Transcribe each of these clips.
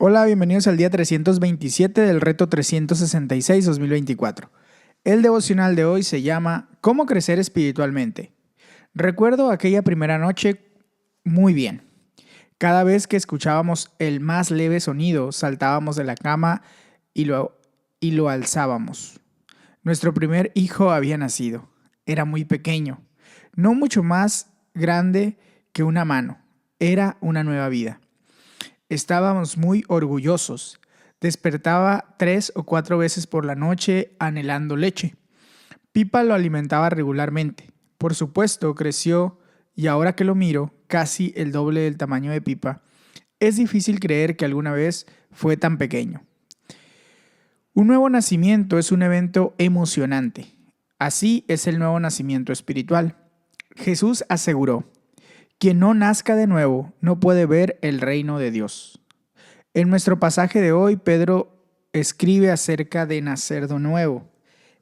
Hola, bienvenidos al día 327 del reto 366-2024. El devocional de hoy se llama ¿Cómo crecer espiritualmente? Recuerdo aquella primera noche muy bien. Cada vez que escuchábamos el más leve sonido, saltábamos de la cama y lo alzábamos. Nuestro primer hijo había nacido. Era muy pequeño, no mucho más grande que una mano. Era una nueva vida. Estábamos muy orgullosos. Despertaba 3 o 4 veces por la noche anhelando leche. Pipa lo alimentaba regularmente. Por supuesto, creció y ahora que lo miro, casi el doble del tamaño de Pipa, es difícil creer que alguna vez fue tan pequeño. Un nuevo nacimiento es un evento emocionante. Así es el nuevo nacimiento espiritual. Jesús aseguró: quien no nazca de nuevo no puede ver el reino de Dios. En nuestro pasaje de hoy, Pedro escribe acerca de nacer de nuevo.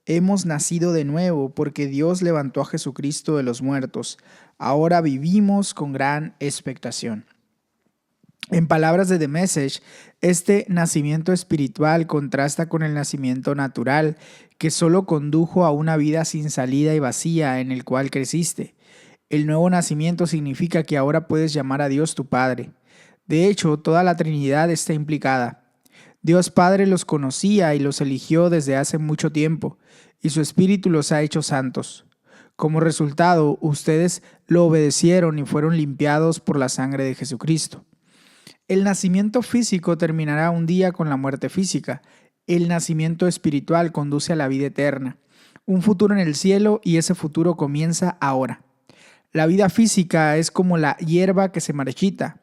Hemos nacido de nuevo porque Dios levantó a Jesucristo de los muertos. Ahora vivimos con gran expectación. En palabras de The Message, este nacimiento espiritual contrasta con el nacimiento natural, que solo condujo a una vida sin salida y vacía en el cual creciste. El nuevo nacimiento significa que ahora puedes llamar a Dios tu Padre. De hecho, toda la Trinidad está implicada. Dios Padre los conocía y los eligió desde hace mucho tiempo, y su Espíritu los ha hecho santos. Como resultado, ustedes lo obedecieron y fueron limpiados por la sangre de Jesucristo. El nacimiento físico terminará un día con la muerte física. El nacimiento espiritual conduce a la vida eterna, un futuro en el cielo, y ese futuro comienza ahora. La vida física es como la hierba que se marchita.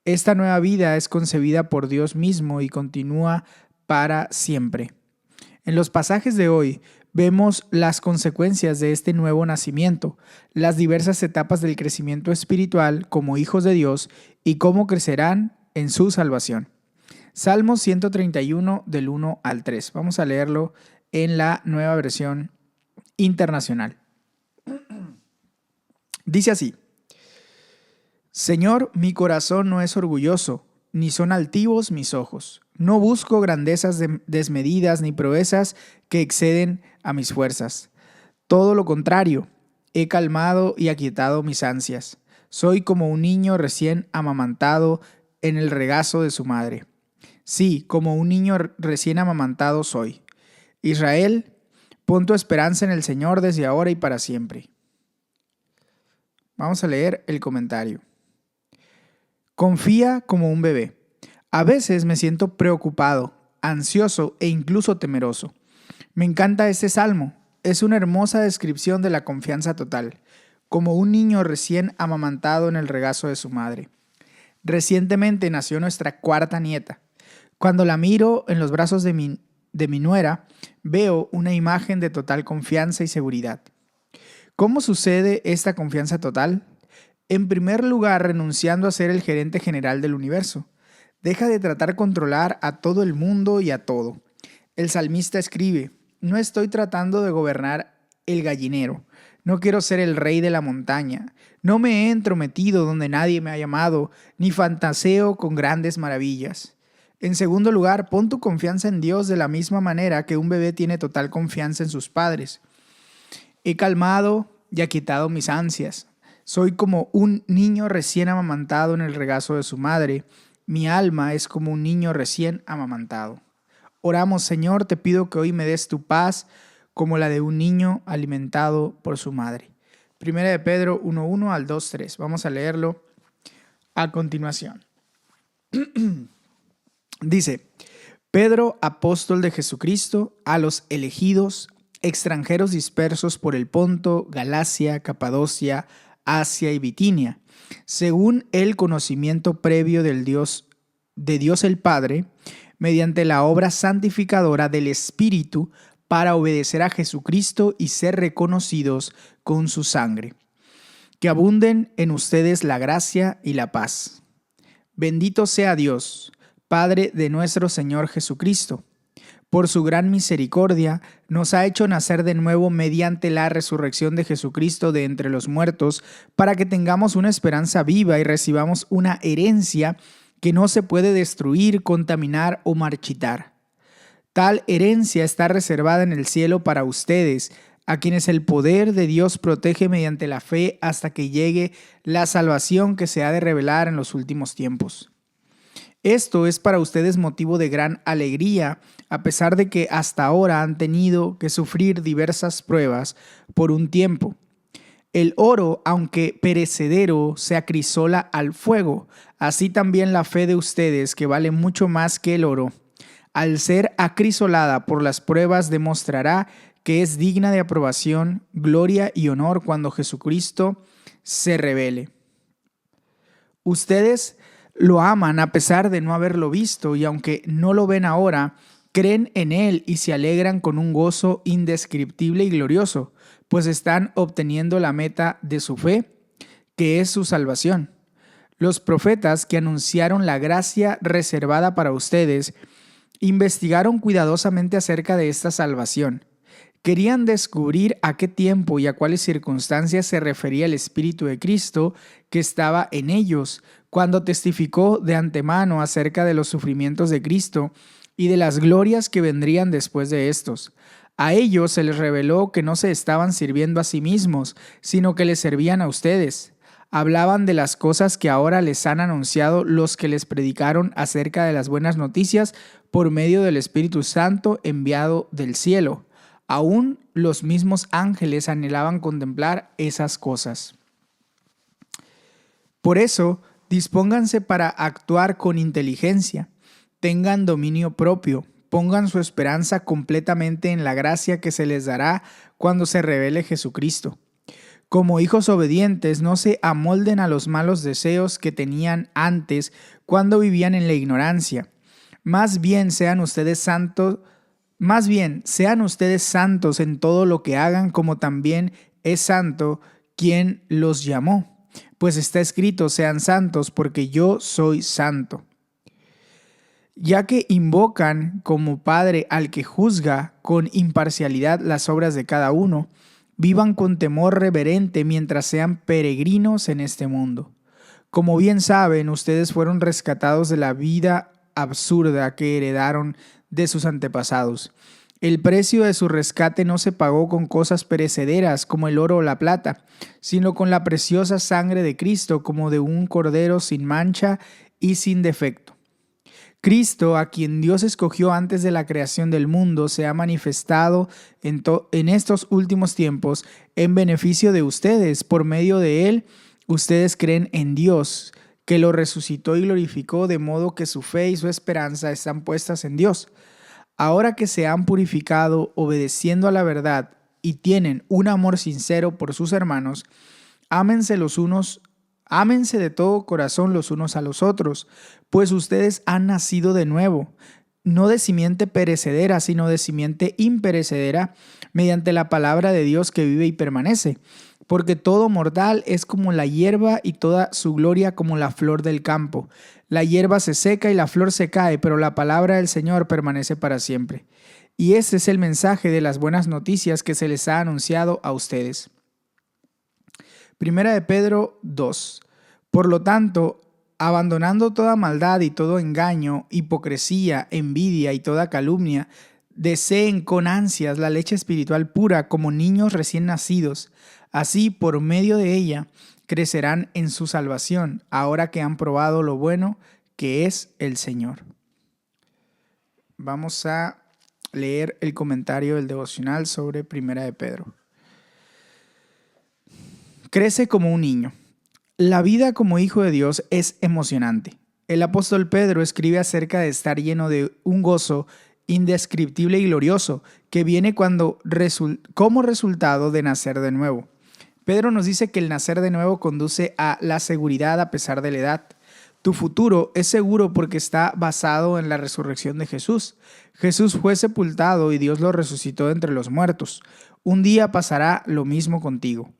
Esta nueva vida es concebida por Dios mismo y continúa para siempre. En los pasajes de hoy vemos las consecuencias de este nuevo nacimiento, las diversas etapas del crecimiento espiritual como hijos de Dios y cómo crecerán en su salvación. Salmos 131 del 1 al 3. Vamos a leerlo en la nueva versión internacional. Dice así: Señor, mi corazón no es orgulloso, ni son altivos mis ojos. No busco grandezas desmedidas ni proezas que exceden a mis fuerzas. Todo lo contrario, he calmado y aquietado mis ansias. Soy como un niño recién amamantado en el regazo de su madre. Sí, como un niño recién amamantado soy. Israel, pon tu esperanza en el Señor desde ahora y para siempre. Vamos a leer el comentario. Confía como un bebé. A veces me siento preocupado, ansioso e incluso temeroso. Me encanta este salmo. Es una hermosa descripción de la confianza total, como un niño recién amamantado en el regazo de su madre. Recientemente nació nuestra cuarta nieta. Cuando la miro en los brazos de mi nuera, veo una imagen de total confianza y seguridad. ¿Cómo sucede esta confianza total? En primer lugar, renunciando a ser el gerente general del universo. Deja de tratar de controlar a todo el mundo y a todo. El salmista escribe: no estoy tratando de gobernar el gallinero. No quiero ser el rey de la montaña. No me he entrometido donde nadie me ha llamado, ni fantaseo con grandes maravillas. En segundo lugar, pon tu confianza en Dios de la misma manera que un bebé tiene total confianza en sus padres. He calmado y aquietado mis ansias. Soy como un niño recién amamantado en el regazo de su madre. Mi alma es como un niño recién amamantado. Oramos: Señor, te pido que hoy me des tu paz como la de un niño alimentado por su madre. Primera de Pedro 1:1 al 2:3. Vamos a leerlo a continuación. Dice: Pedro, apóstol de Jesucristo, a los elegidos, extranjeros dispersos por el Ponto, Galacia, Capadocia, Asia y Bitinia, según el conocimiento previo de Dios el Padre, mediante la obra santificadora del Espíritu, para obedecer a Jesucristo y ser reconocidos con su sangre. Que abunden en ustedes la gracia y la paz. Bendito sea Dios, Padre de nuestro Señor Jesucristo. Por su gran misericordia, nos ha hecho nacer de nuevo mediante la resurrección de Jesucristo de entre los muertos, para que tengamos una esperanza viva y recibamos una herencia que no se puede destruir, contaminar o marchitar. Tal herencia está reservada en el cielo para ustedes, a quienes el poder de Dios protege mediante la fe hasta que llegue la salvación que se ha de revelar en los últimos tiempos. Esto es para ustedes motivo de gran alegría, a pesar de que hasta ahora han tenido que sufrir diversas pruebas por un tiempo. El oro, aunque perecedero, se acrisola al fuego, así también la fe de ustedes, que vale mucho más que el oro, al ser acrisolada por las pruebas, demostrará que es digna de aprobación, gloria y honor cuando Jesucristo se revele. Ustedes lo aman a pesar de no haberlo visto, y aunque no lo ven ahora, creen en Él y se alegran con un gozo indescriptible y glorioso, pues están obteniendo la meta de su fe, que es su salvación. Los profetas que anunciaron la gracia reservada para ustedes investigaron cuidadosamente acerca de esta salvación. Querían descubrir a qué tiempo y a cuáles circunstancias se refería el Espíritu de Cristo que estaba en ellos, cuando testificó de antemano acerca de los sufrimientos de Cristo y de las glorias que vendrían después de estos. A ellos se les reveló que no se estaban sirviendo a sí mismos, sino que les servían a ustedes. Hablaban de las cosas que ahora les han anunciado los que les predicaron acerca de las buenas noticias por medio del Espíritu Santo enviado del cielo. Aún los mismos ángeles anhelaban contemplar esas cosas. Por eso, dispónganse para actuar con inteligencia, tengan dominio propio, pongan su esperanza completamente en la gracia que se les dará cuando se revele Jesucristo. Como hijos obedientes, no se amolden a los malos deseos que tenían antes cuando vivían en la ignorancia. Más bien sean ustedes santos en todo lo que hagan, como también es santo quien los llamó. Pues está escrito: sean santos porque yo soy santo. Ya que invocan como Padre al que juzga con imparcialidad las obras de cada uno, vivan con temor reverente mientras sean peregrinos en este mundo. Como bien saben, ustedes fueron rescatados de la vida absurda que heredaron de sus antepasados. El precio de su rescate no se pagó con cosas perecederas como el oro o la plata, sino con la preciosa sangre de Cristo, como de un cordero sin mancha y sin defecto. Cristo, a quien Dios escogió antes de la creación del mundo, se ha manifestado en estos últimos tiempos en beneficio de ustedes. Por medio de Él, ustedes creen en Dios, que lo resucitó y glorificó, de modo que su fe y su esperanza están puestas en Dios. Ahora que se han purificado obedeciendo a la verdad y tienen un amor sincero por sus hermanos, ámense de todo corazón los unos a los otros, pues ustedes han nacido de nuevo, no de simiente perecedera, sino de simiente imperecedera, mediante la palabra de Dios que vive y permanece. Porque todo mortal es como la hierba y toda su gloria como la flor del campo. La hierba se seca y la flor se cae, pero la palabra del Señor permanece para siempre. Y este es el mensaje de las buenas noticias que se les ha anunciado a ustedes. Primera de Pedro 2. Por lo tanto, abandonando toda maldad y todo engaño, hipocresía, envidia y toda calumnia, deseen con ansias la leche espiritual pura como niños recién nacidos. Así, por medio de ella, crecerán en su salvación, ahora que han probado lo bueno que es el Señor. Vamos a leer el comentario del devocional sobre Primera de Pedro. Crece como un niño. La vida como hijo de Dios es emocionante. El apóstol Pedro escribe acerca de estar lleno de un gozo indescriptible y glorioso que viene como resultado de nacer de nuevo. Pedro nos dice que el nacer de nuevo conduce a la seguridad a pesar de la edad. Tu futuro es seguro porque está basado en la resurrección de Jesús. Jesús fue sepultado y Dios lo resucitó de entre los muertos. Un día pasará lo mismo contigo.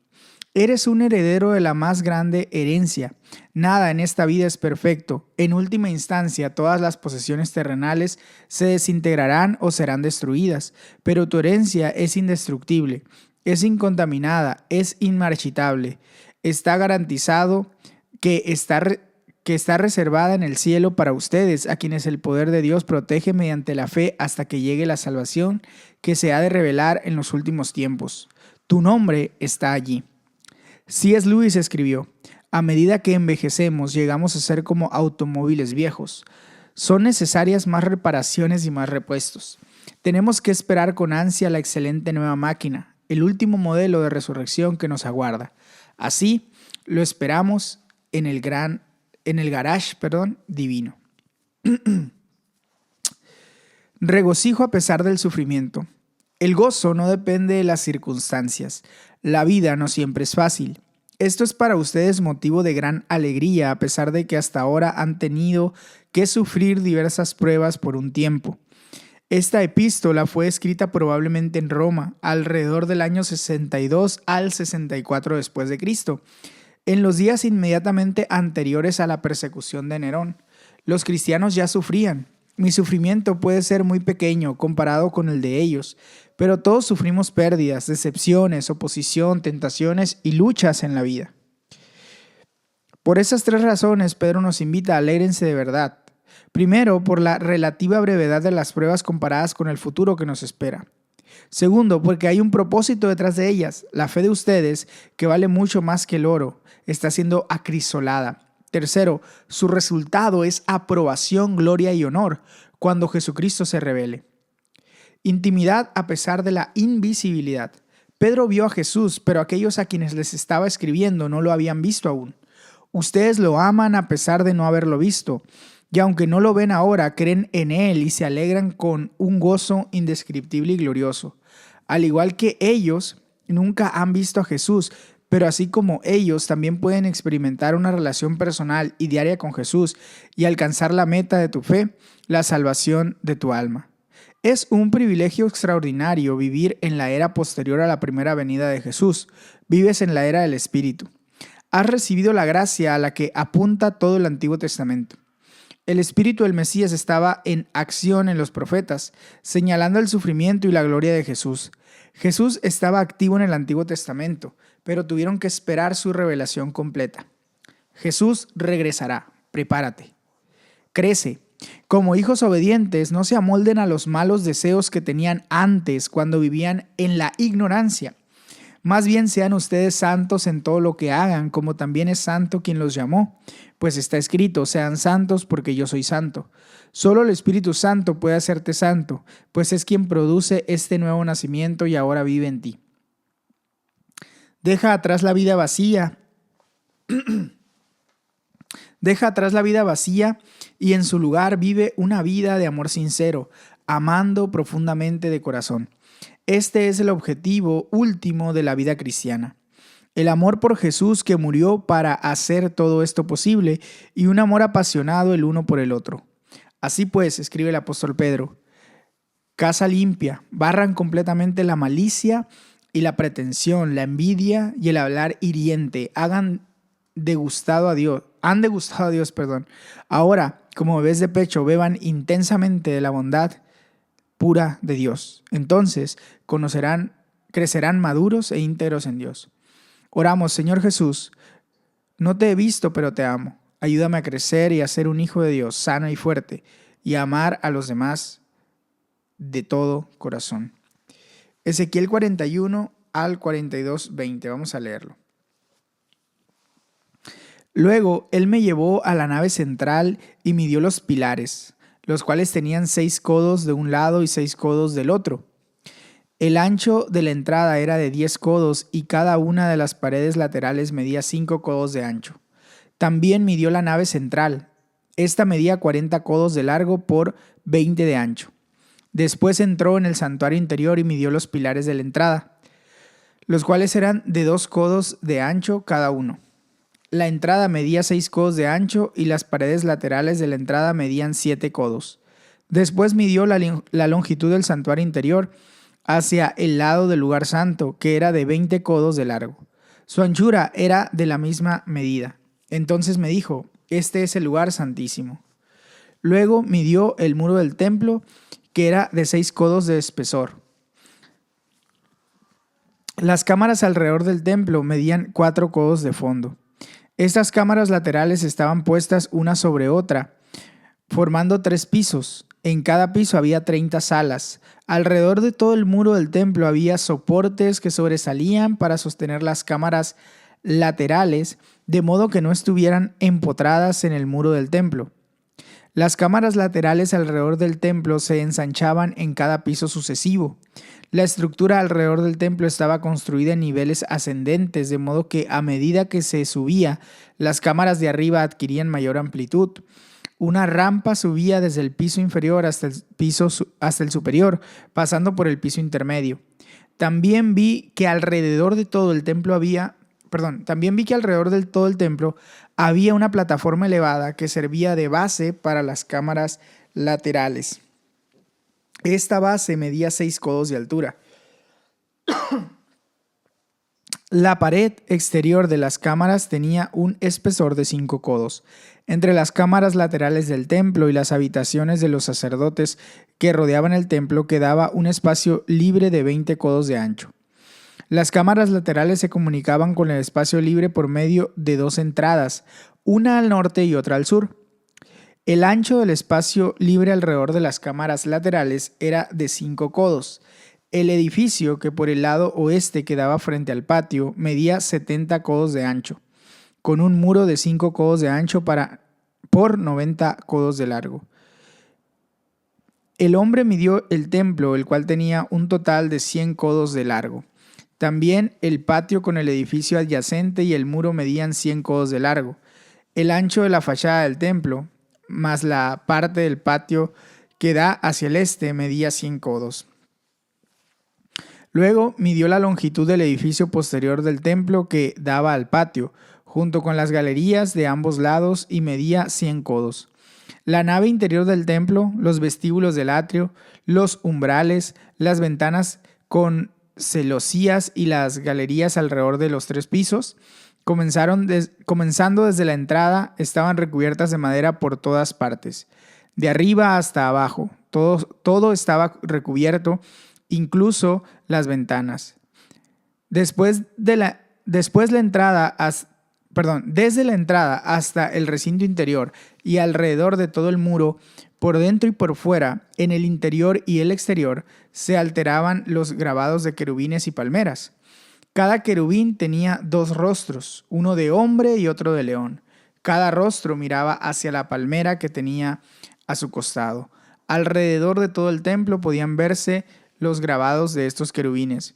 Eres un heredero de la más grande herencia. Nada en esta vida es perfecto. En última instancia, todas las posesiones terrenales se desintegrarán o serán destruidas, pero tu herencia es indestructible, es incontaminada, es inmarchitable. Está garantizado que que está reservada en el cielo para ustedes, a quienes el poder de Dios protege mediante la fe hasta que llegue la salvación que se ha de revelar en los últimos tiempos. Tu nombre está allí. C.S. Lewis escribió: a medida que envejecemos, llegamos a ser como automóviles viejos. Son necesarias más reparaciones y más repuestos. Tenemos que esperar con ansia la excelente nueva máquina, el último modelo de resurrección que nos aguarda. Así lo esperamos en el garage divino. Regocijo a pesar del sufrimiento. El gozo no depende de las circunstancias. La vida no siempre es fácil. Esto es para ustedes motivo de gran alegría, a pesar de que hasta ahora han tenido que sufrir diversas pruebas por un tiempo. Esta epístola fue escrita probablemente en Roma, alrededor del año 62 al 64 después de Cristo, en los días inmediatamente anteriores a la persecución de Nerón. Los cristianos ya sufrían. Mi sufrimiento puede ser muy pequeño comparado con el de ellos, pero todos sufrimos pérdidas, decepciones, oposición, tentaciones y luchas en la vida. Por esas 3 razones, Pedro nos invita a alégrense de verdad. Primero, por la relativa brevedad de las pruebas comparadas con el futuro que nos espera. Segundo, porque hay un propósito detrás de ellas. La fe de ustedes, que vale mucho más que el oro, está siendo acrisolada. Tercero, su resultado es aprobación, gloria y honor cuando Jesucristo se revele. Intimidad a pesar de la invisibilidad. Pedro vio a Jesús, pero aquellos a quienes les estaba escribiendo no lo habían visto aún. Ustedes lo aman a pesar de no haberlo visto, y aunque no lo ven ahora, creen en Él y se alegran con un gozo indescriptible y glorioso. Al igual que ellos, nunca han visto a Jesús, pero así como ellos también pueden experimentar una relación personal y diaria con Jesús y alcanzar la meta de tu fe, la salvación de tu alma. Es un privilegio extraordinario vivir en la era posterior a la primera venida de Jesús. Vives en la era del Espíritu. Has recibido la gracia a la que apunta todo el Antiguo Testamento. El Espíritu del Mesías estaba en acción en los profetas, señalando el sufrimiento y la gloria de Jesús. Jesús estaba activo en el Antiguo Testamento, pero tuvieron que esperar su revelación completa. Jesús regresará. Prepárate. Crece. Como hijos obedientes, no se amolden a los malos deseos que tenían antes cuando vivían en la ignorancia. Más bien sean ustedes santos en todo lo que hagan, como también es santo quien los llamó. Pues está escrito: sean santos porque yo soy santo. Solo el Espíritu Santo puede hacerte santo, pues es quien produce este nuevo nacimiento y ahora vive en ti. Deja atrás la vida vacía. Deja atrás la vida vacía y en su lugar vive una vida de amor sincero, amando profundamente de corazón. Este es el objetivo último de la vida cristiana. El amor por Jesús, que murió para hacer todo esto posible, y un amor apasionado el uno por el otro. Así pues, escribe el apóstol Pedro: casa limpia, barran completamente la malicia y la pretensión, la envidia y el hablar hiriente. Han degustado a Dios. Ahora, como bebés de pecho, beban intensamente de la bondad pura de Dios. Entonces crecerán maduros e íntegros en Dios. Oramos: Señor Jesús, no te he visto, pero te amo. Ayúdame a crecer y a ser un hijo de Dios sano y fuerte, y a amar a los demás de todo corazón. Ezequiel 41 al 42, 20. Vamos a leerlo. Luego él me llevó a la nave central y midió los pilares, los cuales tenían 6 codos de un lado y 6 codos del otro. El ancho de la entrada era de 10 codos y cada una de las paredes laterales medía 5 codos de ancho. También midió la nave central. Esta medía 40 codos de largo por 20 de ancho. Después entró en el santuario interior y midió los pilares de la entrada, los cuales eran de 2 codos de ancho cada uno. La entrada medía 6 codos de ancho y las paredes laterales de la entrada medían 7 codos. Después midió la longitud del santuario interior hacia el lado del lugar santo, que era de 20 codos de largo. Su anchura era de la misma medida. Entonces me dijo: este es el lugar santísimo. Luego midió el muro del templo, que era de 6 codos de espesor. Las cámaras alrededor del templo medían 4 codos de fondo. Estas cámaras laterales estaban puestas una sobre otra, formando 3 pisos. En cada piso había 30 salas. Alrededor de todo el muro del templo había soportes que sobresalían para sostener las cámaras laterales, de modo que no estuvieran empotradas en el muro del templo. Las cámaras laterales alrededor del templo se ensanchaban en cada piso sucesivo. La estructura alrededor del templo estaba construida en niveles ascendentes, de modo que a medida que se subía, las cámaras de arriba adquirían mayor amplitud. Una rampa subía desde el piso inferior hasta el superior, pasando por el piso intermedio. También vi que alrededor de todo el templo había una plataforma elevada que servía de base para las cámaras laterales. Esta base medía 6 codos de altura. La pared exterior de las cámaras tenía un espesor de 5 codos. Entre las cámaras laterales del templo y las habitaciones de los sacerdotes que rodeaban el templo quedaba un espacio libre de 20 codos de ancho. Las cámaras laterales se comunicaban con el espacio libre por medio de 2 entradas, una al norte y otra al sur. El ancho del espacio libre alrededor de las cámaras laterales era de 5 codos. El edificio, que por el lado oeste quedaba frente al patio, medía 70 codos de ancho, con un muro de 5 codos de ancho por 90 codos de largo. El hombre midió el templo, el cual tenía un total de 100 codos de largo. También el patio con el edificio adyacente y el muro medían 100 codos de largo. El ancho de la fachada del templo, más la parte del patio que da hacia el este, medía 100 codos. Luego midió la longitud del edificio posterior del templo que daba al patio, junto con las galerías de ambos lados, y medía 100 codos. La nave interior del templo, los vestíbulos del atrio, los umbrales, las ventanas con celosías y las galerías alrededor de los 3 pisos, comenzando desde la entrada, estaban recubiertas de madera por todas partes, de arriba hasta abajo. Todo estaba recubierto, incluso las ventanas. Desde la entrada hasta el recinto interior y alrededor de todo el muro, por dentro y por fuera, en el interior y el exterior, se alteraban los grabados de querubines y palmeras. Cada querubín tenía 2 rostros, uno de hombre y otro de león. Cada rostro miraba hacia la palmera que tenía a su costado. Alrededor de todo el templo podían verse los grabados de estos querubines.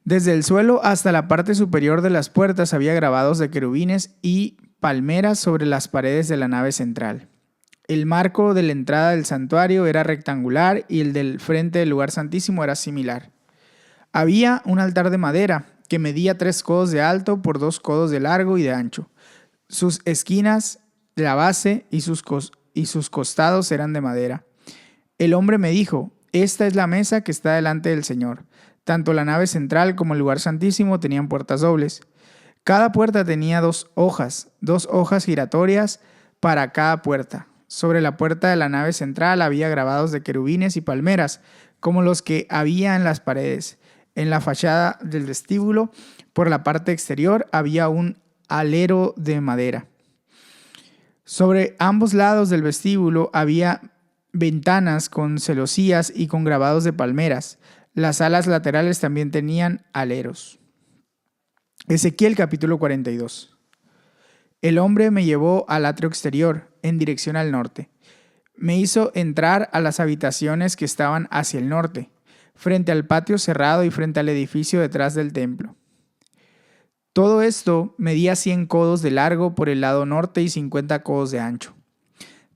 Desde el suelo hasta la parte superior de las puertas había grabados de querubines y palmeras sobre las paredes de la nave central. El marco de la entrada del santuario era rectangular y el del frente del lugar santísimo era similar. Había un altar de madera que medía 3 codos de alto por 2 codos de largo y de ancho. Sus esquinas, la base y sus costados eran de madera. El hombre me dijo: esta es la mesa que está delante del Señor. Tanto la nave central como el lugar santísimo tenían puertas dobles. Cada puerta tenía 2 hojas giratorias para cada puerta. Sobre la puerta de la nave central había grabados de querubines y palmeras, como los que había en las paredes. En la fachada del vestíbulo, por la parte exterior, había un alero de madera. Sobre ambos lados del vestíbulo había ventanas con celosías y con grabados de palmeras. Las alas laterales también tenían aleros. Ezequiel capítulo 42. El hombre me llevó al atrio exterior, en dirección al norte. Me hizo entrar a las habitaciones que estaban hacia el norte, frente al patio cerrado y frente al edificio detrás del templo. Todo esto medía 100 codos de largo por el lado norte y 50 codos de ancho.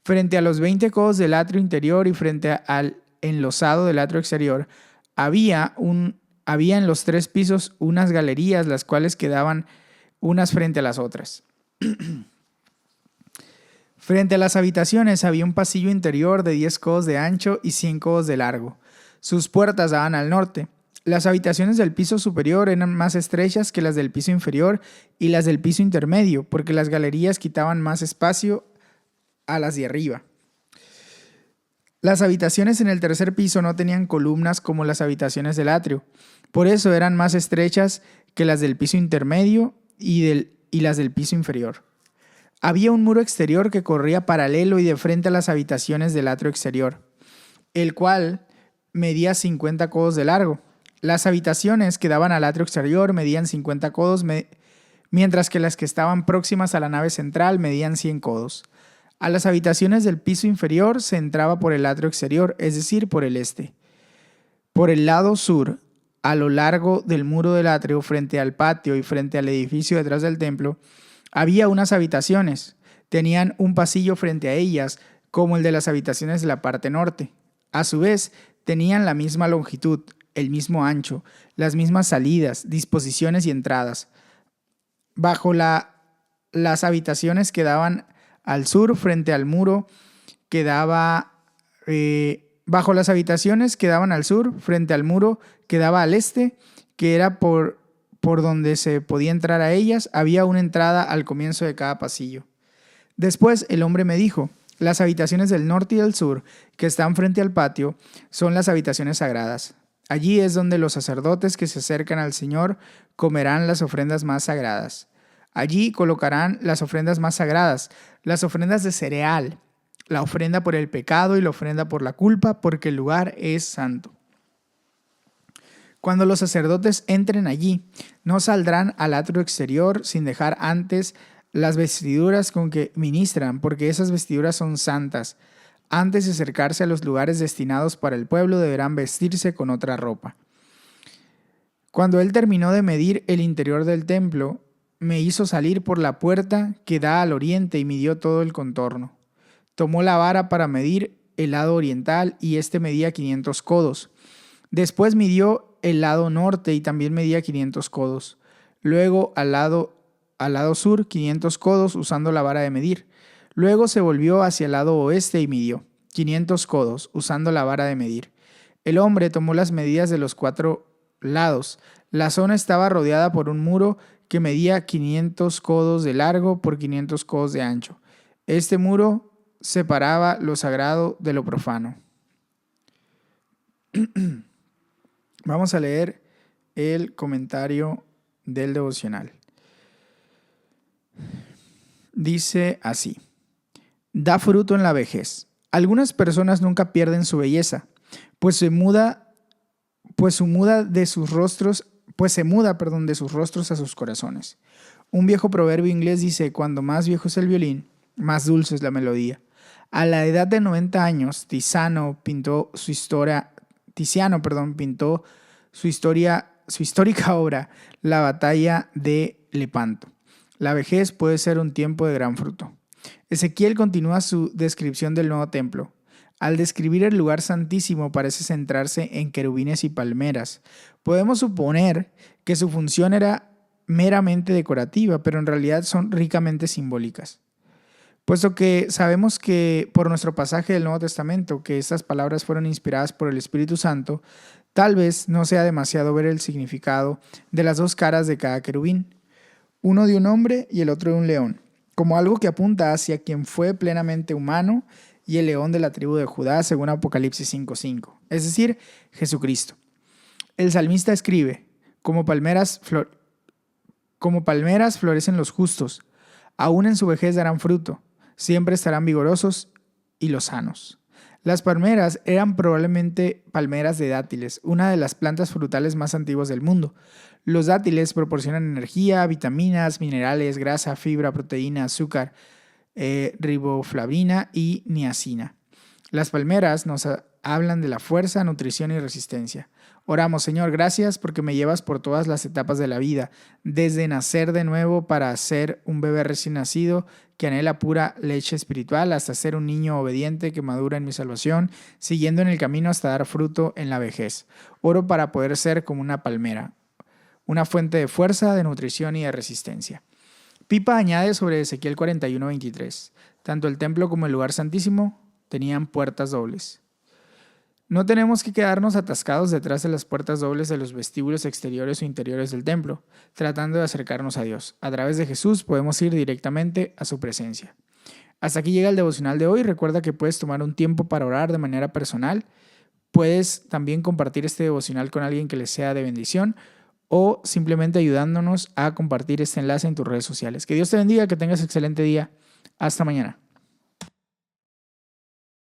Frente a los 20 codos del atrio interior y frente al enlosado del atrio exterior, había en los 3 pisos unas galerías, las cuales quedaban unas frente a las otras. Frente a las habitaciones había un pasillo interior de 10 codos de ancho y 100 codos de largo. Sus puertas daban al norte. Las habitaciones del piso superior eran más estrechas que las del piso inferior y las del piso intermedio, porque las galerías quitaban más espacio a las de arriba. Las habitaciones en el tercer piso no tenían columnas como las habitaciones del atrio. Por eso eran más estrechas que las del piso intermedio y y las del piso inferior. Había un muro exterior que corría paralelo y de frente a las habitaciones del atrio exterior, el cual medía 50 codos de largo. Las habitaciones que daban al atrio exterior medían 50 codos, mientras que las que estaban próximas a la nave central medían 100 codos. A las habitaciones del piso inferior se entraba por el atrio exterior, es decir, por el este. Por el lado sur, a lo largo del muro del atrio, frente al patio y frente al edificio detrás del templo, había unas habitaciones. Tenían un pasillo frente a ellas, como el de las habitaciones de la parte norte. A su vez, tenían la misma longitud, el mismo ancho, las mismas salidas, disposiciones y entradas. Bajo las habitaciones que daban al sur, frente al muro, bajo las habitaciones que daban al sur, frente al muro que daba al este, que era por donde se podía entrar a ellas, había una entrada al comienzo de cada pasillo. Después el hombre me dijo: las habitaciones del norte y del sur, que están frente al patio, son las habitaciones sagradas. Allí es donde los sacerdotes que se acercan al Señor comerán las ofrendas más sagradas. Allí colocarán las ofrendas más sagradas, las ofrendas de cereal, la ofrenda por el pecado y la ofrenda por la culpa, porque el lugar es santo. Cuando los sacerdotes entren allí, no saldrán al atrio exterior sin dejar antes las vestiduras con que ministran, porque esas vestiduras son santas. Antes de acercarse a los lugares destinados para el pueblo, deberán vestirse con otra ropa. Cuando él terminó de medir el interior del templo, me hizo salir por la puerta que da al oriente y midió todo el contorno. Tomó la vara para medir el lado oriental y este medía 500 codos. Después midió el lado norte y también medía 500 codos. Luego al lado sur 500 codos usando la vara de medir. Luego se volvió hacia el lado oeste y midió 500 codos usando la vara de medir. El hombre tomó las medidas de los 4 lados. La zona estaba rodeada por un muro que medía 500 codos de largo por 500 codos de ancho. Este muro separaba lo sagrado de lo profano. Vamos a leer el comentario del devocional. Dice así: da fruto en la vejez. Algunas personas nunca pierden su belleza, pues se muda de sus rostros a sus corazones. Un viejo proverbio inglés dice: cuando más viejo es el violín, más dulce es la melodía. A la edad de 90 años, Tiziano pintó su histórica obra, La batalla de Lepanto. La vejez puede ser un tiempo de gran fruto. Ezequiel continúa su descripción del nuevo templo. Al describir el lugar santísimo parece centrarse en querubines y palmeras. Podemos suponer que su función era meramente decorativa, pero en realidad son ricamente simbólicas. Puesto que sabemos que por nuestro pasaje del Nuevo Testamento que estas palabras fueron inspiradas por el Espíritu Santo, tal vez no sea demasiado ver el significado de las dos caras de cada querubín, uno de un hombre y el otro de un león, como algo que apunta hacia quien fue plenamente humano y el león de la tribu de Judá, según Apocalipsis 5:5, es decir, Jesucristo. El salmista escribe: como palmeras florecen los justos, aún en su vejez darán fruto, siempre estarán vigorosos y lozanos. Las palmeras eran probablemente palmeras de dátiles, una de las plantas frutales más antiguas del mundo. Los dátiles proporcionan energía, vitaminas, minerales, grasa, fibra, proteína, azúcar, riboflavina y niacina. Las palmeras nos hablan de la fuerza, nutrición y resistencia. Oramos: Señor, gracias porque me llevas por todas las etapas de la vida, desde nacer de nuevo para ser un bebé recién nacido que anhela pura leche espiritual, hasta ser un niño obediente que madura en mi salvación, siguiendo en el camino hasta dar fruto en la vejez. Oro para poder ser como una palmera, una fuente de fuerza, de nutrición y de resistencia. Pipa añade sobre Ezequiel 41:23: tanto el templo como el lugar santísimo tenían puertas dobles. No tenemos que quedarnos atascados detrás de las puertas dobles de los vestíbulos exteriores o interiores del templo, tratando de acercarnos a Dios. A través de Jesús podemos ir directamente a su presencia. Hasta aquí llega el devocional de hoy. Recuerda que puedes tomar un tiempo para orar de manera personal. Puedes también compartir este devocional con alguien que les sea de bendición, o simplemente ayudándonos a compartir este enlace en tus redes sociales. Que Dios te bendiga, que tengas excelente día. Hasta mañana.